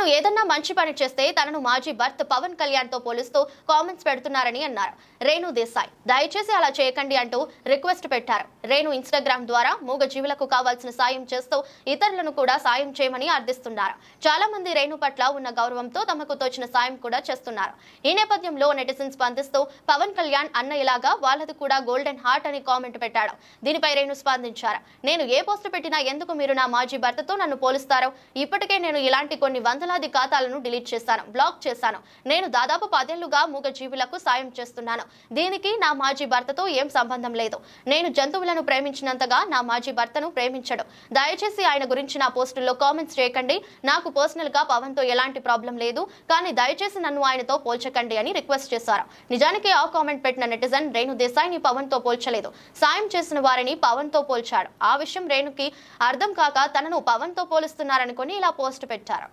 తాను ఏదన్నా మంచి పని చేస్తే తనను మాజీ భర్త పవన్ కళ్యాణ్ తో పోలుస్తూ కామెంట్స్ పెడుతున్నారని అన్నారు. రేణు దేశాయ్ దయచేసి అలా చేయకండి అంటూ రిక్వెస్ట్ పెట్టారు. రేణు ఇన్స్టాగ్రామ్ ద్వారా మూగ జీవులకు కావాల్సిన సాయం చేస్తూ ఇతరులను కూడా సాయం చేయమని అర్థిస్తున్నారు. చాలా మంది రేణు పట్ల ఉన్న గౌరవంతో తమకు తోచిన సాయం కూడా చేస్తున్నారు. ఈ నేపథ్యంలో నెటిజన్స్ స్పందిస్తూ పవన్ కళ్యాణ్ అన్న ఇలాగా వాళ్ళది కూడా గోల్డెన్ హార్ట్ అని కామెంట్ పెట్టాడు. దీనిపై రేణు స్పందించారు. నేను ఏ పోస్ట్ పెట్టినా ఎందుకు మీరు నా మాజీ భర్తతో నన్ను పోలుస్తారు? ఇప్పటికే నేను ఇలాంటి కొన్ని వందలాది ఖాతాలను డిలీట్ చేశాను, బ్లాక్ చేశాను. నేను దాదాపు 10 ఏళ్లుగా మూగ జీవులకు సాయం చేస్తున్నాను. దీనికి నా మాజీ భర్తతో ఏం సంబంధం లేదు. నేను జంతువులను ప్రేమించినంతగా నా మాజీ భర్తను ప్రేమించడు. దయచేసి ఆయన గురించి నా పోస్టుల్లో కామెంట్స్ చేయకండి. నాకు పర్సనల్ గా పవన్ తో ఎలాంటి ప్రాబ్లం లేదు, కానీ దయచేసి నన్ను ఆయనతో పోల్చకండి అని రిక్వెస్ట్ చేశారు. నిజానికి ఆ కామెంట్ పెట్టిన నెటిజన్ రేణు దేశాయ్ ని పవన్ తో పోల్చలేదు, సాయం చేసిన వారిని పవన్ తో పోల్చాడు. ఆ విషయం రేణుకి అర్థం కాక తనను పవన్ తో పోలుస్తున్నారనుకుని ఇలా పోస్ట్ పెట్టారు.